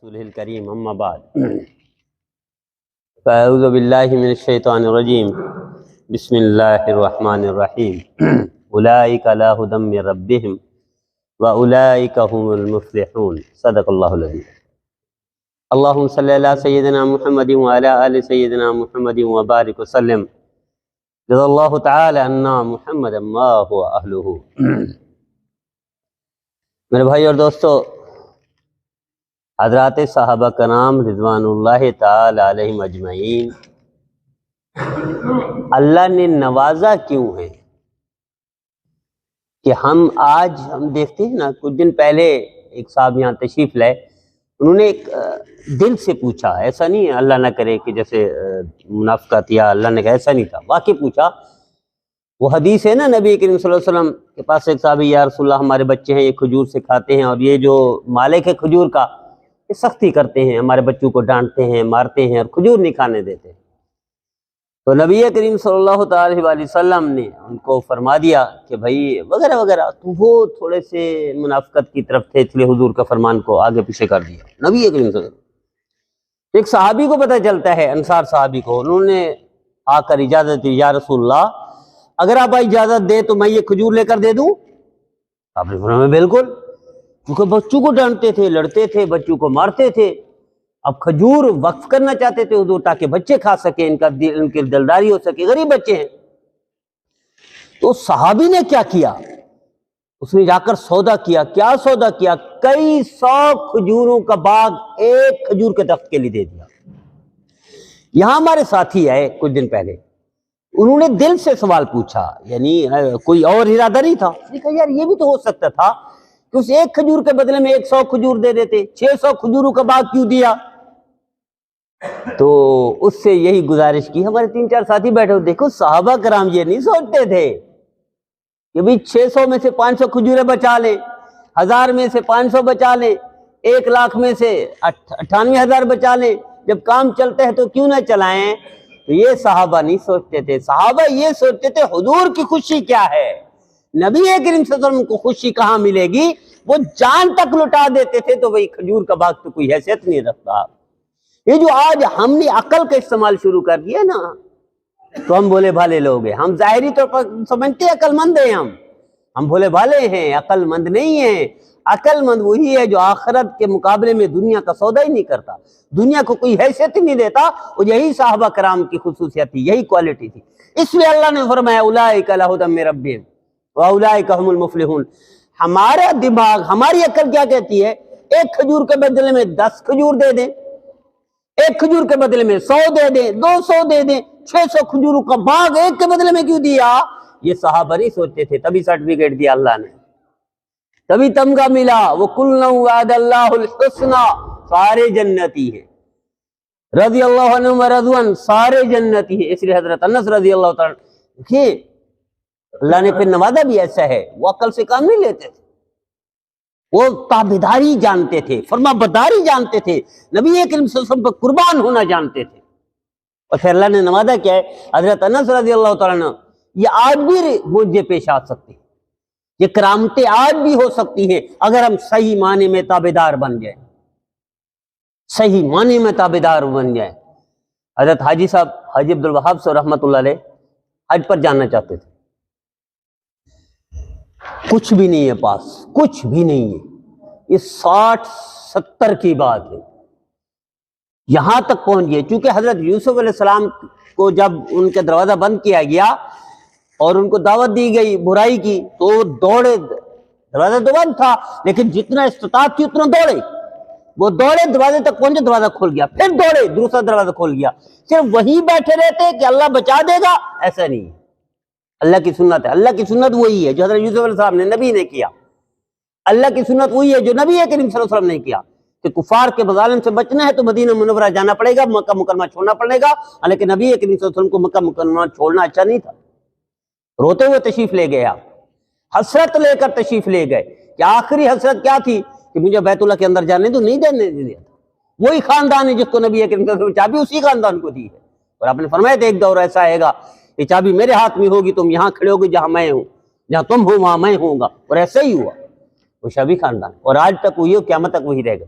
رسوله الكريم أما بعد فأعوذ بالله من الشيطان الرجيم بسم الله الرحمن الرحيم أولئك على هدى من ربهم وأولئك هم المفلحون صدق الله العظيم اللهم صل على سيدنا محمد وعلى آل سيدنا محمد وبارك وسلم جزا الله تعالى عنا محمدا ما هو أهله میرے بھائی اور دوستو، حضرات صحابہ کرام رضوان اللہ تعالی علیہم اجمعین اللہ نے نوازا کیوں ہے کہ ہم دیکھتے ہیں نا، کچھ دن پہلے ایک صاحب یہاں تشریف لائے، انہوں نے ایک دل سے پوچھا، ایسا نہیں ہے اللہ نہ کرے کہ جیسے منافقت یا اللہ نے کہا، ایسا نہیں تھا، واقعی پوچھا۔ وہ حدیث ہے نا، نبی کریم صلی اللہ علیہ وسلم کے پاس ایک صحابی، یا رسول اللہ ہمارے بچے ہیں یہ کھجور سے کھاتے ہیں، اور یہ جو مالک ہے کھجور کا یہ سختی کرتے ہیں، ہمارے بچوں کو ڈانٹتے ہیں، مارتے ہیں اور کھجور نہیں کھانے دیتے ہیں۔ تو نبی کریم صلی اللہ تعالی علیہ وسلم نے ان کو فرما دیا کہ بھائی وغیرہ وغیرہ، تو وہ تھوڑے سے منافقت کی طرف تھے، اس لیے حضور کا فرمان کو آگے پیچھے کر دیا نبی کریم صلی اللہ علیہ وسلم۔ ایک صحابی کو پتہ چلتا ہے، انصار صحابی کو، انہوں نے آ کر اجازت دی، یا رسول اللہ اگر آپ اجازت دے تو میں یہ کھجور لے کر دے دوں؟ آپ نے فرمایا بالکل، کیونکہ بچوں کو ڈانٹتے تھے، لڑتے تھے، بچوں کو مارتے تھے، اب کھجور وقف کرنا چاہتے تھے حضور تاکہ بچے کھا سکیں، ان کی دلداری ہو سکے، غریب بچے ہیں۔ تو صحابی نے کیا کیا؟ اس نے جا کر سودا کیا۔ کیا سودا کیا؟ کئی 100 کھجوروں کا باغ ایک کھجور کے درخت کے لیے دے دیا۔ یہاں ہمارے ساتھی آئے کچھ دن پہلے، انہوں نے دل سے سوال پوچھا، یعنی کوئی اور ارادہ نہیں تھا۔ اس نے کہا یار یہ بھی تو ہو سکتا تھا کہ اس ایک کھجور کے بدلے میں 100 کھجور دے دیتے، 600 کھجوروں کا باغ کیوں دیا؟ تو اس سے یہی گزارش کی۔ ہمارے 3-4 ساتھی بیٹھے ہوئے، دیکھو صحابہ کرام یہ نہیں سوچتے تھے کہ بھی 600 میں سے 500 کھجوریں بچا لیں، 1000 میں سے 500 بچا لیں، 1 لاکھ میں سے 98,000 بچا لیں، جب کام چلتا ہے تو کیوں نہ چلائیں؟ تو یہ صحابہ نہیں سوچتے تھے۔ صحابہ یہ سوچتے تھے حضور کی خوشی کیا ہے، نبی کریم صلی اللہ علیہ وسلم کو خوشی کہاں ملے گی، وہ جان تک لٹا دیتے تھے۔ تو وہی کھجور کا باغ تو کوئی حیثیت نہیں رکھتا۔ یہ جو آج ہم نے عقل کا استعمال شروع کر دیا نا، تو ہم بھولے بھالے لوگ ہیں، ہم ظاہری طور پر سمجھتے ہیں عقل مند ہیں، ہم بھولے بھالے ہیں، عقل مند نہیں ہیں۔ عقل مند وہی ہے جو آخرت کے مقابلے میں دنیا کا سودا ہی نہیں کرتا، دنیا کو کوئی حیثیت ہی نہیں دیتا۔ اور یہی صحابہ کرام کی خصوصیت تھی، یہی کوالٹی تھی۔ اس لیے اللہ نے فرمایا اولئک علی ھدی من ربہم واولئک ھم المفلحون۔ ہمارا دماغ، ہماری عقل کیا کہتی ہے؟ ایک کھجور کے بدلے میں 10 کھجور دے دیں، ایک کھجور کے بدلے میں 100 دے دیں، 200 دے دیں، 600 کھجوروں کا باغ ایک کے بدلے میں کیوں دیا؟ یہ صحابہ نہیں سوچتے تھے، تبھی سرٹیفکیٹ دیا اللہ نے، تبھی تمغہ ملا، وہ کلًا وعد اللہ الحسنى، سارے جنتی ہیں، رضی اللہ عنہم ورضوان، سارے جنتی ہیں۔ اس لیے حضرت انس رضی اللہ تعالیٰ، دیکھیے اللہ نے پھر نوازا بھی ایسا ہے، وہ عقل سے کام نہیں لیتے تھے، وہ تابعداری جانتے تھے، فرما برداری جانتے تھے، نبی کریم صلی اللہ علیہ وسلم پر قربان ہونا جانتے تھے۔ اور پھر اللہ نے نوازا کیا ہے؟ حضرت انس رضی اللہ تعالیٰ عنہ، یہ آج بھی معجزے پیش آ سکتے ہیں، یہ کرامتیں آج بھی ہو سکتی ہیں اگر ہم صحیح معنی میں تابعدار بن جائیں، صحیح معنی میں تابعدار بن جائیں۔ حضرت حاجی صاحب، حاجی عبدالوہاب صاحب رحمۃ اللہ علیہ، حج پر جانا چاہتے تھے، کچھ بھی نہیں ہے پاس، کچھ بھی نہیں ہے، یہ 60-70 کی بات ہے، یہاں تک پہنچ گئے۔ چونکہ حضرت یوسف علیہ السلام کو جب ان کا دروازہ بند کیا گیا اور ان کو دعوت دی گئی برائی کی، تو وہ دوڑے، دروازہ تو بند تھا لیکن جتنا استطاعت تھی اتنا دوڑے، وہ دوڑے، دروازے تک پہنچے، دروازہ کھل گیا، پھر دوڑے، دوسرا دروازہ کھل گیا۔ صرف وہی بیٹھے رہتے کہ اللہ بچا دے گا، ایسا نہیں ہے۔ اللہ کی سنت ہے، اللہ کی سنت وہی ہے جو حضرت یوسف علیہ السلام نے، نبی نے کیا۔ اللہ کی سنت وہی ہے جو نبی کریم صلی اللہ علیہ وسلم نے کیا، کہ کفار کے مظالم سے بچنا ہے تو مدینہ منورہ جانا پڑے گا، مکہ مکرمہ چھوڑنا پڑے گا۔ لیکن نبی کریم صلی اللہ علیہ وسلم کو مکہ مکرمہ چھوڑنا اچھا نہیں تھا، روتے ہوئے تشریف لے گئے، آپ حسرت لے کر تشریف لے گئے، کہ آخری حسرت کیا تھی کہ مجھے بیت اللہ کے اندر جانے دو، نہیں دینے دیا تھا۔ وہی خاندان ہے جس کو نبی کریم صلی اللہ علیہ وسلم چابی اسی خاندان کو دی ہے، اور آپ نے فرمایا تھا ایک دور ایسا آئے گا یہ چابی میرے ہاتھ میں ہوگی، تم یہاں کھڑے ہوگے جہاں میں ہوں، جہاں تم ہو وہاں میں ہوں گا، اور ایسا ہی ہوا، وہ شبی خاندان، اور آج تک وہی، قیامت تک وہی رہ گئے۔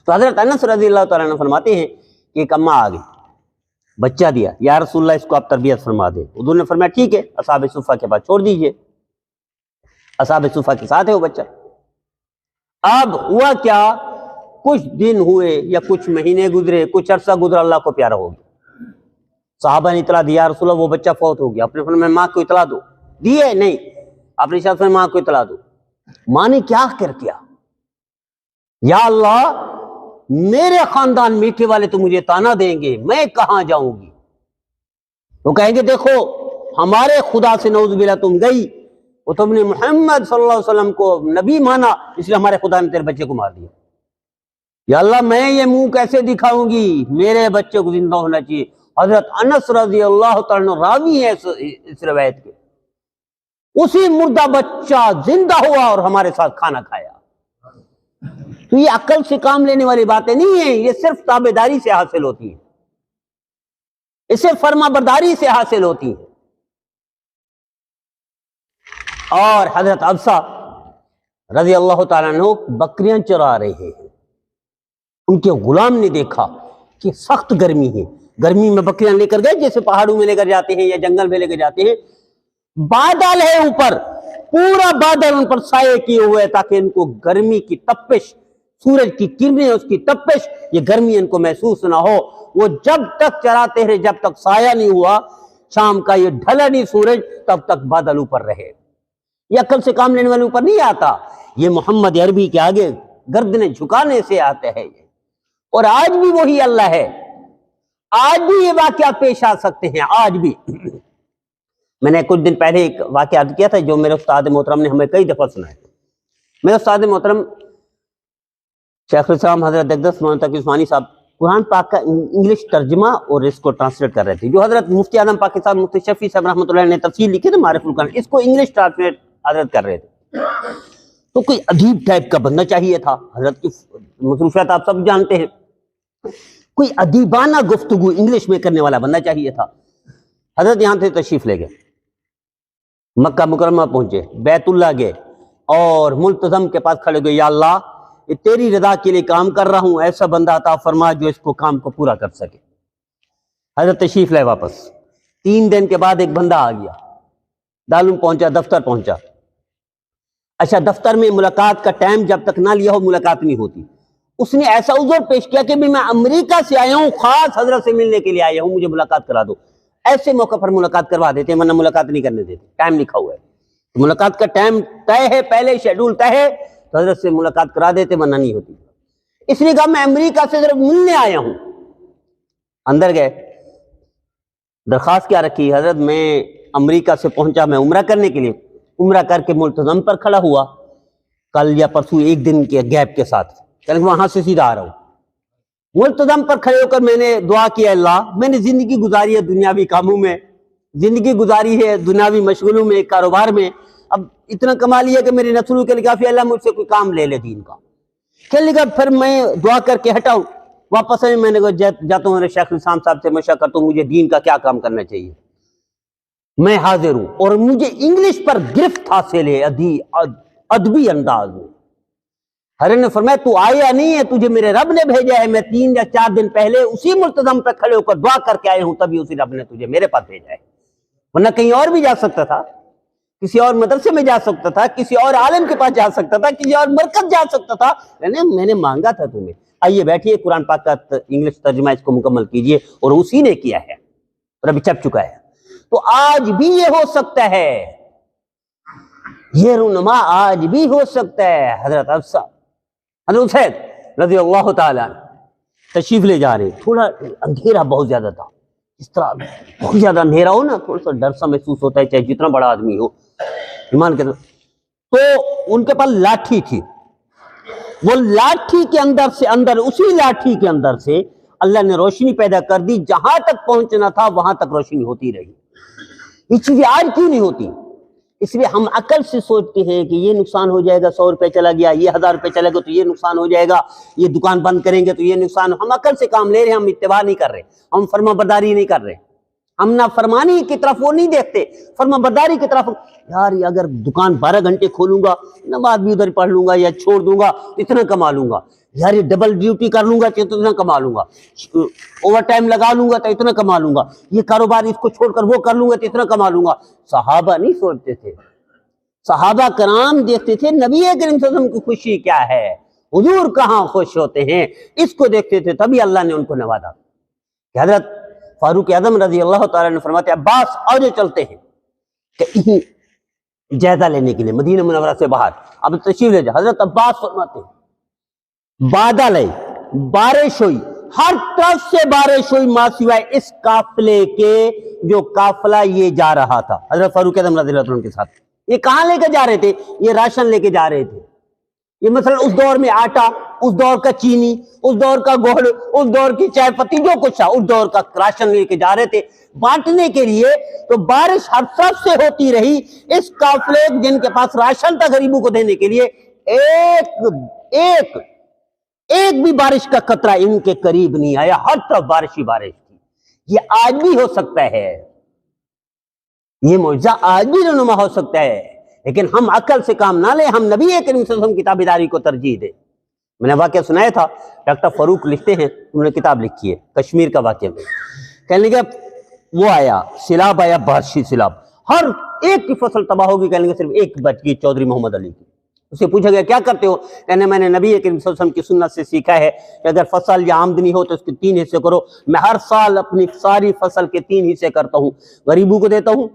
تو حضرت انس رضی اللہ تعالیٰ عنہ فرماتے ہیں کہ ایک اماں آ گئی، بچہ دیا، یا رسول اللہ اس کو آپ تربیت فرما دیں۔ حضور نے فرمایا ٹھیک ہے، اصحاب صفہ کے پاس چھوڑ دیجئے، اصحاب صفہ کے ساتھ ہے وہ بچہ۔ اب ہوا کیا، کچھ دن ہوئے یا کچھ مہینے گزرے، کچھ عرصہ گزرا، اللہ کو پیارا ہو گیا۔ صحابہ نے اطلاع دیا، رسول اللہ وہ بچہ فوت ہو گیا۔ اپنے فرمایا ماں کو اطلاع دو، دیے نہیں، اپنے شاہ سے ماں کو اطلاع دو۔ ماں نے کیا کیا، یا اللہ میرے خاندان میٹھے والے تو مجھے تانا دیں گے، میں کہاں جاؤں گی؟ وہ کہیں گے دیکھو ہمارے خدا سے نعوذ باللہ تم گئی، وہ تم نے محمد صلی اللہ علیہ وسلم کو نبی مانا، اس لیے ہمارے خدا نے تیرے بچے کو مار دیا۔ یا اللہ میں یہ منہ کیسے دکھاؤں گی، میرے بچے کو زندہ ہونا چاہیے۔ حضرت انس رضی اللہ تعالیٰ راوی ہے اس روایت کے، اسی مردہ بچہ زندہ ہوا اور ہمارے ساتھ کھانا کھایا۔ تو یہ عقل سے کام لینے والی باتیں نہیں ہیں، یہ صرف تابعداری سے حاصل ہوتی ہیں، اسے فرما برداری سے حاصل ہوتی ہیں۔ اور حضرت ابسا رضی اللہ تعالیٰ عنہ بکریاں چرا رہے ہیں، ان کے غلام نے دیکھا کہ سخت گرمی ہے، گرمی میں بکریاں لے کر گئے جیسے پہاڑوں میں لے کر جاتے ہیں یا جنگل میں لے کر جاتے ہیں، بادل ہے اوپر، پورا بادل ان پر سائے کیے ہوئے تاکہ ان کو گرمی کی تپش، سورج کی کرنیں، اس کی تپش، یہ گرمی ان کو محسوس نہ ہو۔ وہ جب تک چراتے رہے جب تک سایہ نہیں ہوا، شام کا یہ ڈھلا نہیں سورج، تب تک بادل اوپر رہے۔ یہ عقل سے کام لینے والے اوپر نہیں آتا، یہ محمد عربی کے آگے گردنیں جھکانے سے آتے ہیں۔ اور آج بھی وہی اللہ ہے، آج بھی یہ واقعات پیش آ سکتے ہیں، آج بھی۔ میں نے کچھ دن پہلے ایک واقعہ عرض کیا تھا جو میرے استاد محترم نے ہمیں کئی دفعہ سنا ہے۔ میرے استاد محترم شیخ الاسلام حضرت دگدس مولانا تقی عثمانی صاحب قرآن پاک کا انگلش ترجمہ اور اس کو ٹرانسلیٹ کر رہے تھے، جو حضرت مفتی اعظم پاکستان مفتی شفیع صاحب رحمۃ اللہ نے تفسیر لکھی نا معرف القرآن، اس کو انگلش ٹرانسلیٹ حضرت کر رہے تھے۔ تو کوئی عجیب ٹائپ کا بندہ چاہیے تھا، حضرت کی مصروفیات آپ سب جانتے ہیں، کوئی ادیبانہ گفتگو انگلش میں کرنے والا بندہ چاہیے تھا۔ حضرت یہاں سے تشریف لے گئے، مکہ مکرمہ پہنچے، بیت اللہ گئے اور ملتزم کے پاس کھڑے گئے، یا اللہ یہ تیری رضا کے لیے کام کر رہا ہوں، ایسا بندہ عطا فرما جو اس کو کام کو پورا کر سکے۔ حضرت تشریف لائے واپس، 3 دن کے بعد ایک بندہ آ گیا، دارالعلوم پہنچا، دفتر پہنچا۔ اچھا دفتر میں ملاقات کا ٹائم جب تک نہ لیا ہو ملاقات نہیں ہوتی۔ اس نے ایسا عذر پیش کیا کہ میں امریکہ سے آیا ہوں، خاص حضرت سے ملنے کے لیے آیا ہوں، مجھے ملاقات کرا دو۔ ایسے موقع پر ملاقات کروا دیتے ہیں، ورنہ ملاقات نہیں کرنے دیتے، ٹائم لکھا ہوا ہے، ملاقات کا ٹائم طے ہے، پہلے شیڈول طے ہے تو حضرت سے ملاقات کرا دیتے، ورنہ نہیں ہوتی۔ اس نے کہا میں امریکہ سے صرف ملنے آیا ہوں۔ اندر گئے، درخواست کیا رکھی، حضرت میں امریکہ سے پہنچا، میں عمرہ کرنے کے لیے، عمرہ کر کے ملتزم پر کھڑا ہوا کل یا پرسوں، 1 دن کے گیپ کے ساتھ، وہاں سے سیدھا آ رہا ہوں۔ ملتزم پر کھڑے ہو کر میں نے دعا کیا، اللہ میں نے زندگی گزاری ہے دنیاوی کاموں میں، زندگی گزاری ہے دنیاوی مشغولوں میں، کاروبار میں، اب اتنا کما لیا کہ میری نسلوں کے لیے کافی، اللہ مجھ سے کوئی کام لے لے دین کا۔ کہنے لگا پھر میں دعا کر کے ہٹاؤں، واپس آئے، میں نے کہا جاتا ہوں شیخ الاسلام صاحب سے مشورہ کرتا ہوں مجھے دین کا کیا کام کرنا چاہیے، میں حاضر ہوں، اور مجھے انگلش پر گرفت حاصل ہے ادبی انداز میں۔ حضرت نے فرمایا تو آیا نہیں ہے، تجھے میرے رب نے بھیجا ہے، میں 3 یا 4 دن پہلے اسی ملتزم پہ کھڑے ہو کر دعا کر کے آیا ہوں، تبھی اسی رب نے تجھے میرے پاس بھیجا ہے، ورنہ کہیں اور بھی جا سکتا تھا، کسی اور مدرسے میں جا سکتا تھا، کسی اور عالم کے پاس جا سکتا تھا، کسی اور مرکز جا سکتا تھا، میں نے مانگا تھا تمہیں۔ آئیے بیٹھیے، قرآن پاک کا انگلش ترجمہ اس کو مکمل کیجئے، اور اسی نے کیا ہے اور ابھی چھپ چکا ہے۔ تو آج بھی یہ ہو سکتا ہے، یہ رونما آج بھی ہو سکتا ہے۔ حضرت افسا حضرت حسین رضی اللہ تعالیٰ تشریف لے جا رہے، تھوڑا اندھیرا بہت زیادہ تھا، اس طرح بہت زیادہ اندھیرا ہو نا تھوڑا سا ڈر سا محسوس ہوتا ہے، چاہے جتنا بڑا آدمی ہو ایمان کے۔ تو ان کے پاس لاٹھی تھی، وہ لاٹھی کے اندر اسی لاٹھی کے اندر سے اللہ نے روشنی پیدا کر دی، جہاں تک پہنچنا تھا وہاں تک روشنی ہوتی رہی۔ یہ چیزیں آج کیوں نہیں ہوتی؟ اس لیے ہم عقل سے سوچتے ہیں کہ یہ نقصان ہو جائے گا، 100 روپے چلا گیا، یہ 1000 روپے چلے گا تو یہ نقصان ہو جائے گا، یہ دکان بند کریں گے تو یہ نقصان۔ ہم عقل سے کام لے رہے ہیں، ہم اتباع نہیں کر رہے، ہم فرما برداری نہیں کر رہے، ہم نافرمانی کی طرف وہ نہیں دیکھتے، فرما برداری کی طرف. یار یہ اگر دکان 12 گھنٹے کھولوں گا، نماز بھی ادھر پڑھ لوں گا یا چھوڑ دوں گا اتنا کما لوں گا. یار یہ ڈبل ڈیوٹی کر لوں گا تو اتنا کما لوں گا، اوور ٹائم لگا لوں گا تو اتنا کما لوں گا، یہ کاروبار اس کو چھوڑ کر وہ کر لوں گا تو اتنا کما لوں گا. صحابہ نہیں سوچتے تھے، صحابہ کرام دیکھتے تھے نبی کریم صلی اللہ علیہ وسلم کی خوشی کیا ہے، حضور کہاں خوش ہوتے ہیں، اس کو دیکھتے تھے. تبھی اللہ نے ان کو نوازا کہ حضرت فاروق اعظم رضی اللہ تعالیٰ نے فرماتے عباس آؤ جو چلتے ہیں کہ جائزہ لینے کے لیے مدینہ منورہ سے باہر. اب تشریف لے جا. حضرت عباس فرماتے ہیں بادل ہے، بارش ہوئی، ہر طرف سے بارش ہوئی ماں سوائے اس قافلے کے جو قافلہ یہ جا رہا تھا حضرت فاروق اعظم رضی اللہ عنہ کے ساتھ. یہ کہاں لے کے جا رہے تھے؟ یہ راشن لے کے جا رہے تھے. یہ مثلا اس دور میں آٹا، اس دور کا چینی، اس دور کا گڑ، اس دور کی چائے پتی، جو کچھ تھا اس دور کا راشن لے کے جا رہے تھے بانٹنے کے لیے. تو بارش ہر طرف سے ہوتی رہی، اس قافلے جن کے پاس راشن تھا غریبوں کو دینے کے لیے، ایک بھی بارش کا قطرہ ان کے قریب نہیں آیا. ہر طرف بارش ہی بارش تھی. یہ آج بھی ہو سکتا ہے، یہ معجزہ آج بھی رونما ہو سکتا ہے، لیکن ہم عقل سے کام نہ لیں، ہم نبی کریم صلی اللہ علیہ وسلم کی تابعداری کو ترجیح دیں. میں نے واقعہ سنایا تھا، ڈاکٹر فاروق لکھتے ہیں، انہوں نے کتاب لکھی ہے کشمیر کا واقعہ میں. کہنے لگے وہ آیا سیلاب، آیا بارشی سیلاب، ہر ایک کی فصل تباہ ہوگی. کہنے لگے صرف ایک بچ گئی، چودھری محمد علی کی. اسے پوچھا گیا کیا کرتے ہو؟ کہنے میں نے نبی کریم صلی اللہ علیہ وسلم کی سنت سے سیکھا ہے کہ اگر فصل یا آمدنی ہو تو اس کے 3 حصے کرو. میں ہر سال اپنی ساری فصل کے 3 حصے کرتا ہوں، غریبوں کو دیتا ہوں،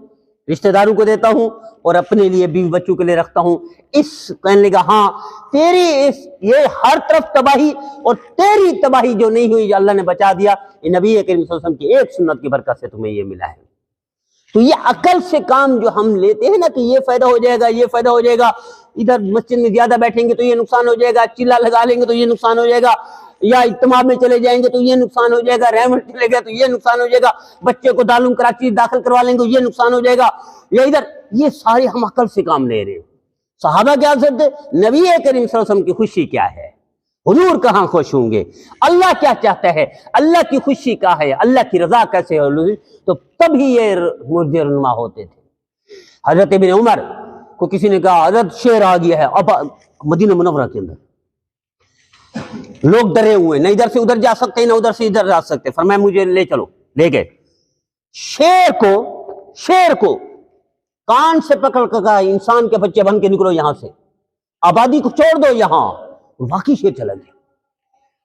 رشتہ داروں کو دیتا ہوں، اور اپنے لیے بیوی بچوں کے لیے رکھتا ہوں. کہنے لگا ہاں تیری یہ ہر طرف تباہی اور تیری تباہی جو نہیں ہوئی، جو اللہ نے بچا دیا، یہ نبی کریم صلی اللہ علیہ وسلم کی ایک سنت کی برکت سے تمہیں یہ ملا ہے. تو یہ عقل سے کام جو ہم لیتے ہیں نا کہ یہ فائدہ ہو جائے گا، یہ فائدہ ہو جائے گا، ادھر مسجد میں زیادہ بیٹھیں گے تو یہ نقصان ہو جائے گا، چلا لگا لیں گے تو یہ نقصان ہو جائے گا، یا اجتماع میں چلے جائیں گے تو یہ نقصان ہو جائے گا، رحمت چلے گا تو یہ نقصان ہو جائے گا، بچے کو دارالعلوم کراچی داخل کروا لیں گے یہ نقصان ہو جائے گا، یا ادھر، یہ سارے ہم عقل سے کام لے رہے ہیں. صحابہ کیا سمجھتے؟ نبی کریم صلی اللہ علیہ وسلم کی خوشی کیا ہے، حضور کہاں خوش ہوں گے، اللہ کیا چاہتا ہے، اللہ کی خوشی کیا ہے، اللہ کی رضا کیسے ہو، تو تب ہی یہ معجزے رونما ہوتے تھے. حضرت ابن عمر کو کسی نے کہا حضرت شیر آ گیا ہے اب مدینہ منورہ کے اندر، لوگ ڈرے ہوئے، نہ ادھر سے ادھر جا سکتے نہ ادھر سے ادھر جا سکتے. فرمایا مجھے لے چلو. لے گئے. شیر کو کان سے پکڑ کر کہا انسان کے بچے بن کے نکلو یہاں سے، آبادی کو چھوڑ دو یہاں. واقعی شیر چلا گیا.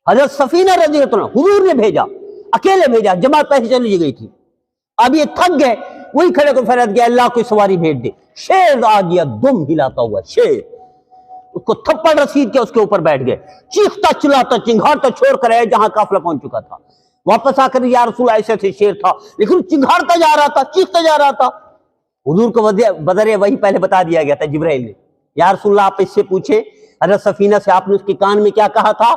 حضرت سفینہ رضی اللہ عنہ حضور نے بھیجا، اکیلے بھیجا، جماعت پہلے چلی گئی تھی. اب یہ تھک گئے، وہی کھڑے کو فرد گیا اللہ کوئی سواری بھیج دے. شیر آ گیا دم ہلاتا ہوا، شیر اس کو تھپڑ رسید کے اس کے اوپر بیٹھ گئے، چیختا چلاتا چنگھاڑتا چھوڑ کر آئے جہاں قافلہ پہنچ چکا تھا. واپس آ کر یا رسول ایسے تھے شیر تھا لیکن چنگھاڑتا جا رہا تھا، چیختا جا رہا تھا. حضور کو بذریعہ وہی پہلے بتا دیا گیا تھا جبرائیل نے، یا رسول اللہ آپ اس سے پوچھیں حضرت سفینہ سے آپ نے اس کے کان میں کیا کہا تھا؟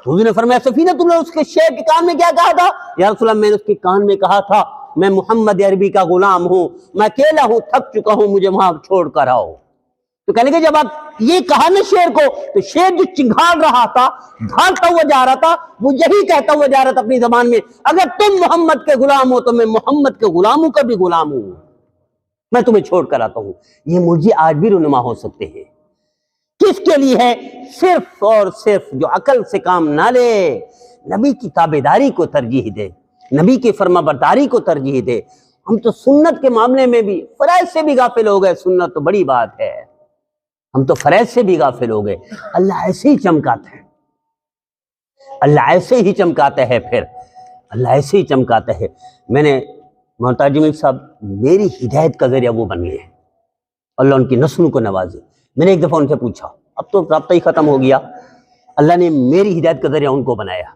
حضور نے فرمایا سفینہ تم نے اس کے شیر کے کان میں کیا کہا تھا؟ یا رسول اللہ میں نے اس کے کان میں کہا تھا میں محمد عربی کا غلام ہوں، میں اکیلا ہوں، تھک چکا ہوں، مجھے وہاں چھوڑ کر آؤ. تو کہنے کہ جب آپ یہ کہا نا شیر کو، تو شیر جو چنگھاڑ رہا تھا، دھاڑتا ہوا جا رہا تھا، وہ یہی کہتا ہوا جا رہا تھا اپنی زبان میں اگر تم محمد کے غلام ہو تو میں محمد کے غلاموں کا بھی غلام ہوں، میں تمہیں چھوڑ کر آتا ہوں. یہ معجزے آج بھی رونما ہو سکتے ہیں. کس کے لیے ہے؟ صرف اور صرف جو عقل سے کام نہ لے، نبی کی تابعداری کو ترجیح دے، نبی کی فرما برداری کو ترجیح دے. ہم تو سنت کے معاملے میں بھی فرائض سے بھی غافل ہو گئے. سنت تو بڑی بات ہے، ہم تو فرائض سے بھی غافل ہو گئے. اللہ ایسے ہی چمکاتا ہے، اللہ ایسے ہی چمکاتا ہے، پھر اللہ ایسے ہی چمکاتا ہے. میں نے محتاج صاحب میری ہدایت کا ذریعہ وہ بن گئے، اللہ ان کی نسلوں کو نوازے. میں نے ایک دفعہ ان سے پوچھا، اب تو رابطہ ہی ختم ہو گیا، اللہ نے میری ہدایت کا ذریعہ ان کو بنایا.